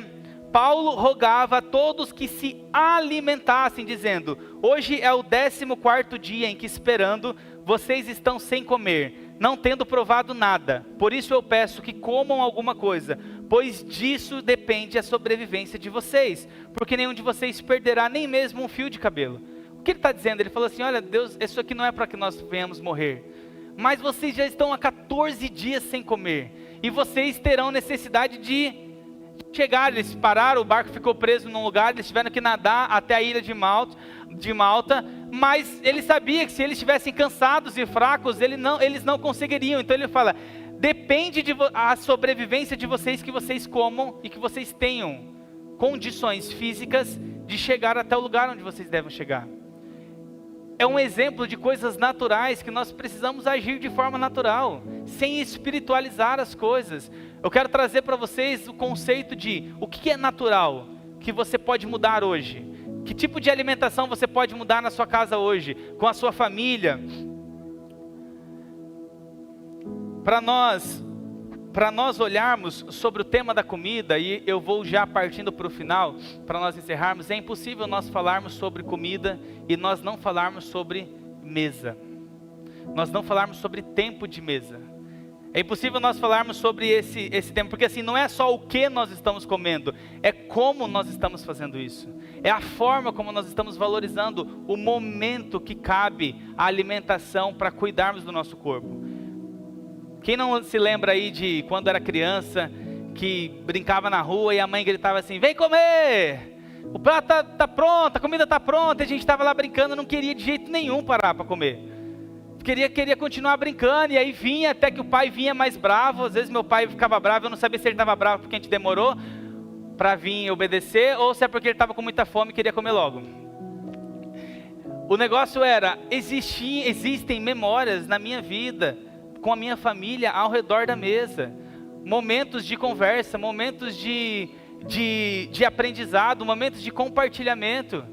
Speaker 1: Paulo rogava a todos que se alimentassem, dizendo: hoje é o 14º dia em que, esperando, vocês estão sem comer, não tendo provado nada. Por isso eu peço que comam alguma coisa, pois disso depende a sobrevivência de vocês, porque nenhum de vocês perderá nem mesmo um fio de cabelo. O que ele está dizendo? Ele falou assim: olha, Deus, isso aqui não é para que nós venhamos morrer, mas vocês já estão há 14 dias sem comer, e vocês terão necessidade de chegar. Eles pararam, o barco ficou preso num lugar, eles tiveram que nadar até a ilha de Malta, mas ele sabia que se eles estivessem cansados e fracos, eles não conseguiriam. Então ele fala: depende a sobrevivência de vocês, que vocês comam e que vocês tenham condições físicas de chegar até o lugar onde vocês devem chegar. É um exemplo de coisas naturais que nós precisamos agir de forma natural, sem espiritualizar as coisas. Eu quero trazer para vocês o conceito de o que é natural, que você pode mudar hoje. Que tipo de alimentação você pode mudar na sua casa hoje, com a sua família. Para nós olharmos sobre o tema da comida, e eu vou já partindo para o final, para nós encerrarmos, é impossível nós falarmos sobre comida e nós não falarmos sobre mesa. Nós não falarmos sobre tempo de mesa. É impossível nós falarmos sobre esse tempo, porque assim, não é só o que nós estamos comendo, é como nós estamos fazendo isso. É a forma como nós estamos valorizando o momento que cabe a alimentação para cuidarmos do nosso corpo. Quem não se lembra aí de quando era criança, que brincava na rua e a mãe gritava assim: vem comer! O prato tá pronto, a comida tá pronta, e a gente estava lá brincando, não queria de jeito nenhum parar para comer. Queria continuar brincando, e aí vinha, até que o pai vinha mais bravo. Às vezes meu pai ficava bravo, eu não sabia se ele estava bravo porque a gente demorou para vir obedecer, ou se é porque ele estava com muita fome e queria comer logo. O negócio era, existem memórias na minha vida, com a minha família ao redor da mesa, momentos de conversa, momentos de aprendizado, momentos de compartilhamento.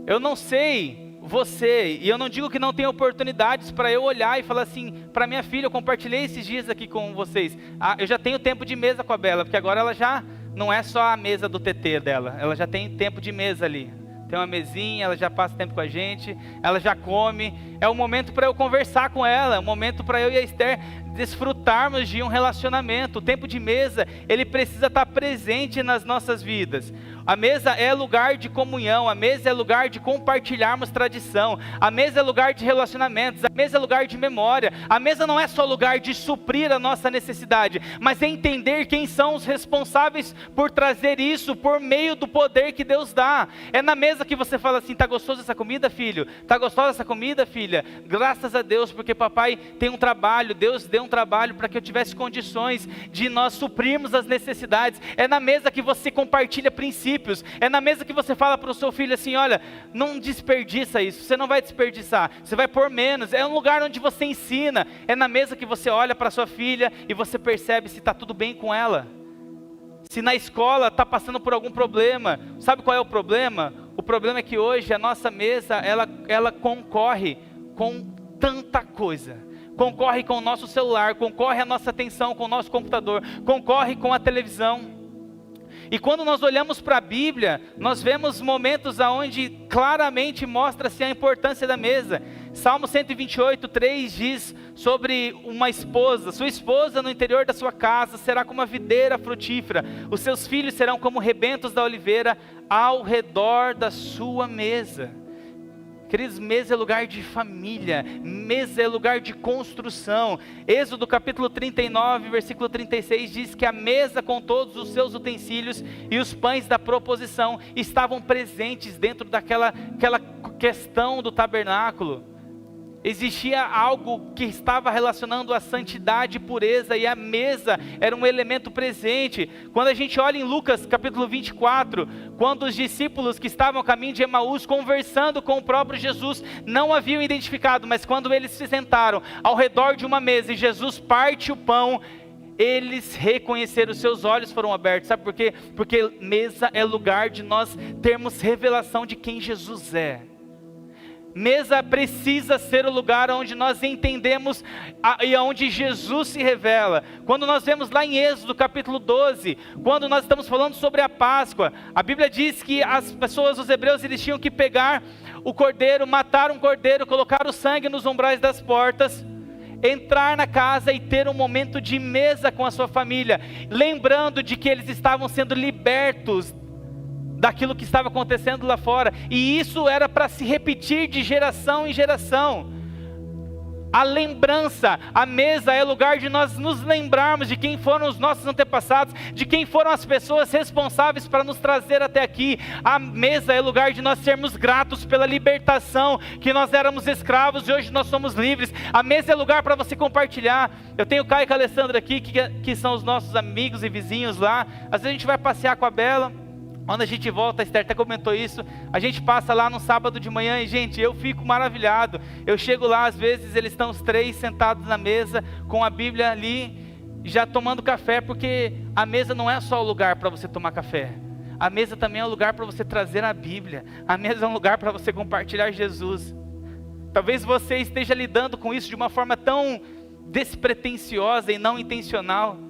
Speaker 1: Eu não sei você, e eu não digo que não tem oportunidades para eu olhar e falar assim, para minha filha, eu compartilhei esses dias aqui com vocês, eu já tenho tempo de mesa com a Bela, porque agora ela já não é só a mesa do TT dela, ela já tem tempo de mesa ali. Tem uma mesinha, ela já passa tempo com a gente, ela já come. É um momento para eu conversar com ela, é um momento para eu e a Esther desfrutarmos de um relacionamento. O tempo de mesa, ele precisa estar presente nas nossas vidas. A mesa é lugar de comunhão, a mesa é lugar de compartilharmos tradição, a mesa é lugar de relacionamentos, a mesa é lugar de memória. A mesa não é só lugar de suprir a nossa necessidade, mas é entender quem são os responsáveis por trazer isso por meio do poder que Deus dá. É na mesa que você fala assim: tá gostoso essa comida, filho? Tá gostosa essa comida, filha? Graças a Deus, porque papai tem um trabalho, Deus deu um trabalho para que eu tivesse condições de nós suprirmos as necessidades. É na mesa que você compartilha princípios. É na mesa que você fala para o seu filho assim: olha, não desperdiça isso, você não vai desperdiçar, você vai pôr menos. É um lugar onde você ensina. É na mesa que você olha para sua filha e você percebe se está tudo bem com ela. Se na escola está passando por algum problema. Sabe qual é o problema? O problema é que hoje a nossa mesa, ela concorre com tanta coisa. Concorre com o nosso celular, concorre a nossa atenção com o nosso computador, concorre com a televisão. E quando nós olhamos para a Bíblia, nós vemos momentos onde claramente mostra-se a importância da mesa. Salmo 128:3 diz sobre uma esposa: sua esposa no interior da sua casa será como uma videira frutífera, os seus filhos serão como rebentos da oliveira ao redor da sua mesa. Queridos, mesa é lugar de família, mesa é lugar de construção. Êxodo capítulo 39, versículo 36 diz que a mesa com todos os seus utensílios e os pães da proposição estavam presentes dentro daquela questão do tabernáculo. Existia algo que estava relacionando a santidade e pureza, e a mesa era um elemento presente. Quando a gente olha em Lucas capítulo 24, quando os discípulos que estavam a caminho de Emaús conversando com o próprio Jesus, não haviam identificado, mas quando eles se sentaram ao redor de uma mesa e Jesus parte o pão, eles reconheceram, os seus olhos foram abertos. Sabe por quê? Porque mesa é lugar de nós termos revelação de quem Jesus é. Mesa precisa ser o lugar onde nós entendemos e onde Jesus se revela. Quando nós vemos lá em Êxodo capítulo 12, quando nós estamos falando sobre a Páscoa, a Bíblia diz que as pessoas, os hebreus, eles tinham que pegar o cordeiro, matar um cordeiro, colocar o sangue nos umbrais das portas, entrar na casa e ter um momento de mesa com a sua família, lembrando de que eles estavam sendo libertos daquilo que estava acontecendo lá fora, e isso era para se repetir de geração em geração. A lembrança, a mesa é lugar de nós nos lembrarmos de quem foram os nossos antepassados, de quem foram as pessoas responsáveis para nos trazer até aqui. A mesa é lugar de nós sermos gratos pela libertação, que nós éramos escravos e hoje nós somos livres. A mesa é lugar para você compartilhar. Eu tenho o Caio e a Alessandra aqui, que são os nossos amigos e vizinhos lá. Às vezes a gente vai passear com a Bela. Quando a gente volta, a Esther até comentou isso, a gente passa lá no sábado de manhã e, gente, eu fico maravilhado. Eu chego lá, às vezes eles estão os três sentados na mesa, com a Bíblia ali, já tomando café, porque a mesa não é só o lugar para você tomar café. A mesa também é um lugar para você trazer a Bíblia. A mesa é um lugar para você compartilhar Jesus. Talvez você esteja lidando com isso de uma forma tão despretensiosa e não intencional.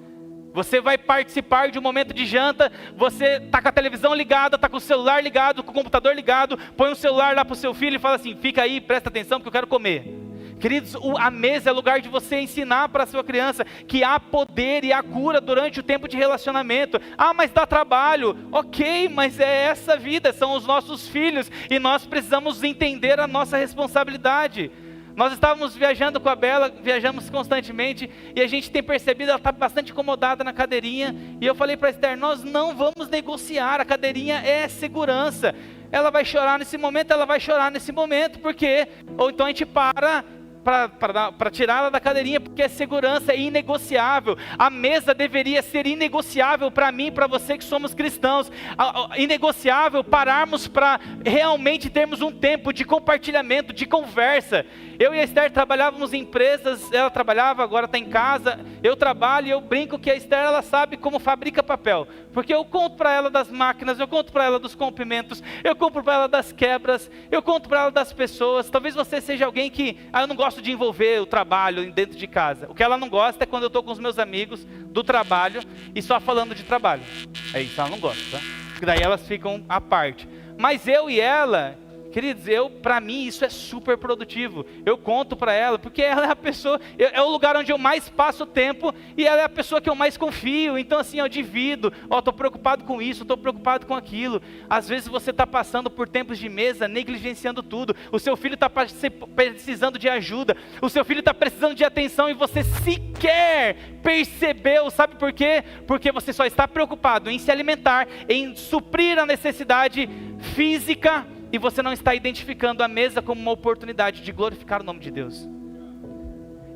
Speaker 1: Você vai participar de um momento de janta, você está com a televisão ligada, está com o celular ligado, com o computador ligado, põe o celular lá para o seu filho e fala assim, fica aí, presta atenção porque eu quero comer. Queridos, a mesa é lugar de você ensinar para a sua criança que há poder e há cura durante o tempo de relacionamento. Ah, mas dá trabalho. Ok, mas é essa vida, são os nossos filhos e nós precisamos entender a nossa responsabilidade. Nós estávamos viajando com a Bela, viajamos constantemente, e a gente tem percebido, ela está bastante incomodada na cadeirinha, e eu falei para a Esther, nós não vamos negociar, a cadeirinha é segurança, ela vai chorar nesse momento, ela vai chorar nesse momento, porque, ou então a gente para tirá-la da cadeirinha, porque a segurança é inegociável. A mesa deveria ser inegociável para mim e para você que somos cristãos. Inegociável pararmos para realmente termos um tempo de compartilhamento, de conversa. Eu e a Esther trabalhávamos em empresas, ela trabalhava, agora está em casa, eu trabalho e eu brinco que a Esther, ela sabe como fabrica papel, porque eu conto para ela das máquinas, eu conto para ela dos comprimentos, eu conto para ela das quebras, eu conto para ela das pessoas. Talvez você seja alguém que, eu não gosto de envolver o trabalho dentro de casa. O que ela não gosta é quando eu estou com os meus amigos do trabalho e só falando de trabalho. É isso, ela não gosta, tá? Porque daí elas ficam à parte. Mas eu e ela, queridos, para mim isso é super produtivo. Eu conto para ela, porque ela é a pessoa, é o lugar onde eu mais passo tempo e ela é a pessoa que eu mais confio. Então assim, eu divido, estou preocupado com isso, estou preocupado com aquilo. Às vezes você está passando por tempos de mesa, negligenciando tudo. O seu filho está precisando de ajuda, o seu filho está precisando de atenção e você sequer percebeu. Sabe por quê? Porque você só está preocupado em se alimentar, em suprir a necessidade física, e você não está identificando a mesa como uma oportunidade de glorificar o nome de Deus.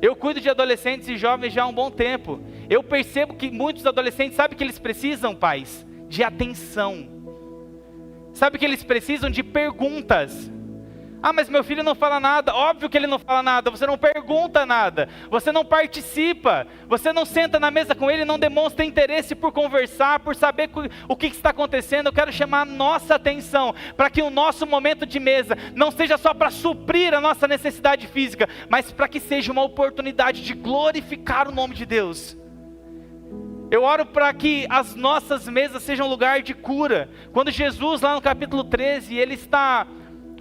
Speaker 1: Eu cuido de adolescentes e jovens já há um bom tempo. Eu percebo que muitos adolescentes, sabe que eles precisam, pais? De atenção. Sabe que eles precisam de perguntas. Ah, mas meu filho não fala nada. Óbvio que ele não fala nada. Você não pergunta nada. Você não participa. Você não senta na mesa com ele, não demonstra interesse por conversar, por saber o que está acontecendo. Eu quero chamar a nossa atenção para que o nosso momento de mesa não seja só para suprir a nossa necessidade física, mas para que seja uma oportunidade de glorificar o nome de Deus. Eu oro para que as nossas mesas sejam um lugar de cura. Quando Jesus, lá no capítulo 13, ele está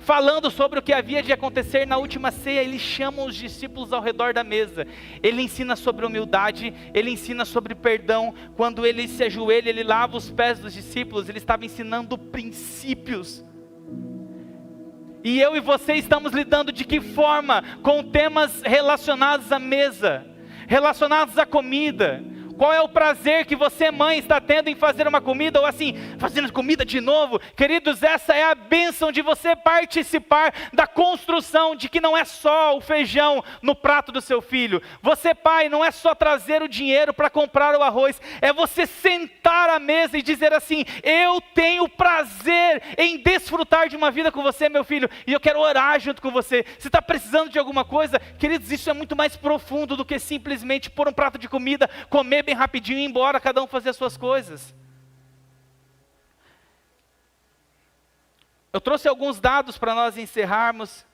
Speaker 1: falando sobre o que havia de acontecer na última ceia, ele chama os discípulos ao redor da mesa. Ele ensina sobre humildade, ele ensina sobre perdão. Quando ele se ajoelha, ele lava os pés dos discípulos, ele estava ensinando princípios. E eu e você estamos lidando de que forma? Com temas relacionados à mesa, relacionados à comida. Qual é o prazer que você, mãe, está tendo em fazer uma comida, ou assim, fazendo comida de novo? Queridos, essa é a bênção de você participar da construção, de que não é só o feijão no prato do seu filho. Você, pai, não é só trazer o dinheiro para comprar o arroz, é você sentar à mesa e dizer assim, eu tenho prazer em desfrutar de uma vida com você, meu filho, e eu quero orar junto com você. Você está precisando de alguma coisa? Queridos, isso é muito mais profundo do que simplesmente pôr um prato de comida, comer, comer bem rapidinho e ir embora, cada um fazer as suas coisas. Eu trouxe alguns dados para nós encerrarmos.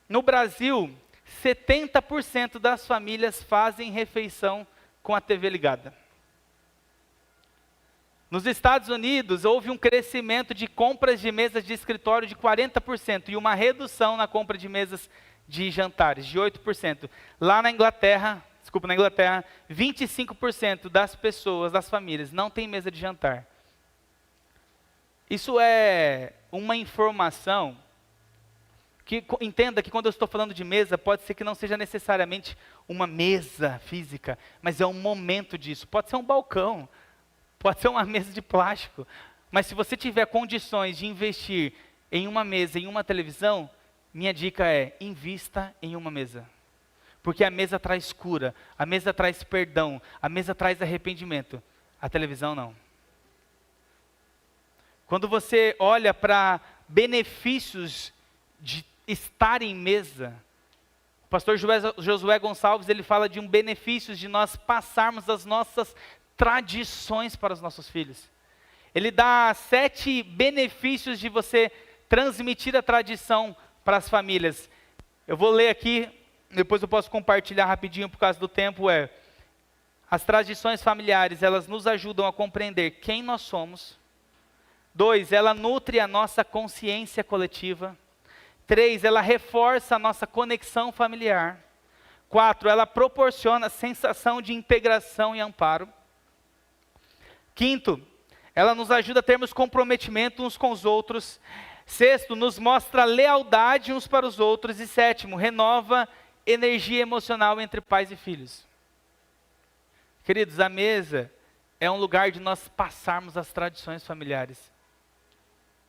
Speaker 1: No Brasil, 70% das famílias fazem refeição com a TV ligada. Nos Estados Unidos, houve um crescimento de compras de mesas de escritório de 40% e uma redução na compra de mesas de jantares, de 8%. Lá na Inglaterra, 25% das pessoas, das famílias, não tem mesa de jantar. Isso é uma informação que, entenda que quando eu estou falando de mesa, pode ser que não seja necessariamente uma mesa física, mas é um momento disso. Pode ser um balcão, pode ser uma mesa de plástico, mas se você tiver condições de investir em uma mesa, em uma televisão, minha dica é, invista em uma mesa. Porque a mesa traz cura, a mesa traz perdão, a mesa traz arrependimento. A televisão não. Quando você olha para benefícios de estar em mesa, o pastor Josué Gonçalves, ele fala de um benefício de nós passarmos as nossas tradições para os nossos filhos. Ele dá 7 benefícios de você transmitir a tradição para as famílias. Eu vou ler aqui, depois eu posso compartilhar rapidinho por causa do tempo. As tradições familiares, elas nos ajudam a compreender quem nós somos. 2, ela nutre a nossa consciência coletiva. 3, ela reforça a nossa conexão familiar. 4, ela proporciona sensação de integração e amparo. 5, ela nos ajuda a termos comprometimento uns com os outros. 6, nos mostra lealdade uns para os outros. E 7, renova energia emocional entre pais e filhos. Queridos, a mesa é um lugar de nós passarmos as tradições familiares.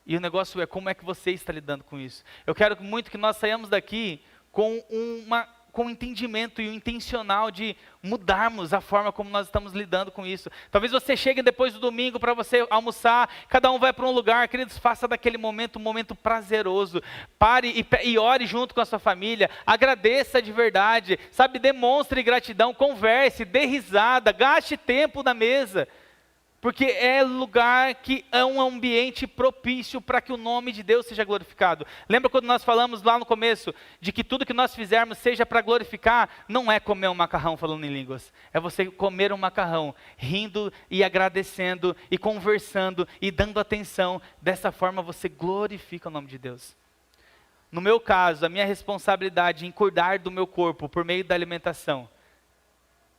Speaker 1: E o negócio é como é que você está lidando com isso. Eu quero muito que nós saiamos daqui com um entendimento e um intencional de mudarmos a forma como nós estamos lidando com isso. Talvez você chegue depois do domingo para você almoçar, cada um vai para um lugar, queridos, faça daquele momento um momento prazeroso. Pare e ore junto com a sua família, agradeça de verdade, sabe, demonstre gratidão, converse, dê risada, gaste tempo na mesa. Porque é lugar que é um ambiente propício para que o nome de Deus seja glorificado. Lembra quando nós falamos lá no começo, de que tudo que nós fizermos seja para glorificar? Não é comer um macarrão falando em línguas. É você comer um macarrão, rindo e agradecendo e conversando e dando atenção. Dessa forma você glorifica o nome de Deus. No meu caso, a minha responsabilidade em cuidar do meu corpo por meio da alimentação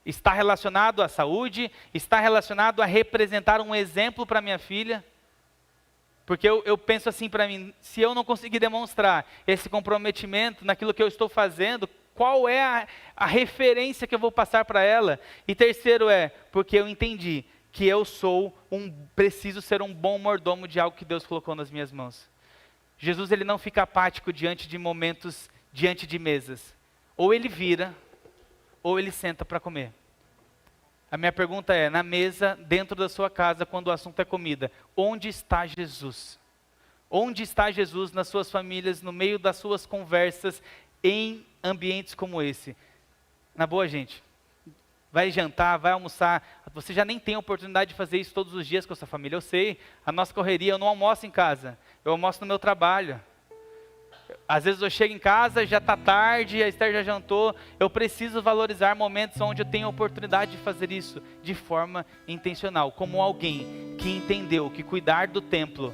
Speaker 1: está relacionado à saúde, está relacionado a representar um exemplo para minha filha. Porque eu penso assim para mim, se eu não conseguir demonstrar esse comprometimento naquilo que eu estou fazendo, qual é a referência que eu vou passar para ela? E terceiro porque eu entendi que eu preciso ser um bom mordomo de algo que Deus colocou nas minhas mãos. Jesus, ele não fica apático diante de momentos, diante de mesas. Ou ele vira, ou ele senta para comer. A minha pergunta é, na mesa, dentro da sua casa, quando o assunto é comida, onde está Jesus? Onde está Jesus nas suas famílias, no meio das suas conversas, em ambientes como esse? Na boa, gente, vai jantar, vai almoçar, você já nem tem a oportunidade de fazer isso todos os dias com a sua família. Eu sei, a nossa correria, eu não almoço em casa, eu almoço no meu trabalho. Às vezes eu chego em casa, já está tarde, a Esther já jantou. Eu preciso valorizar momentos onde eu tenho a oportunidade de fazer isso de forma intencional. Como alguém que entendeu que cuidar do templo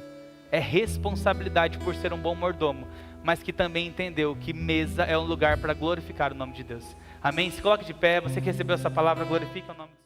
Speaker 1: é responsabilidade por ser um bom mordomo, mas que também entendeu que mesa é um lugar para glorificar o nome de Deus. Amém? Se coloque de pé, você que recebeu essa palavra, glorifica o nome de Deus.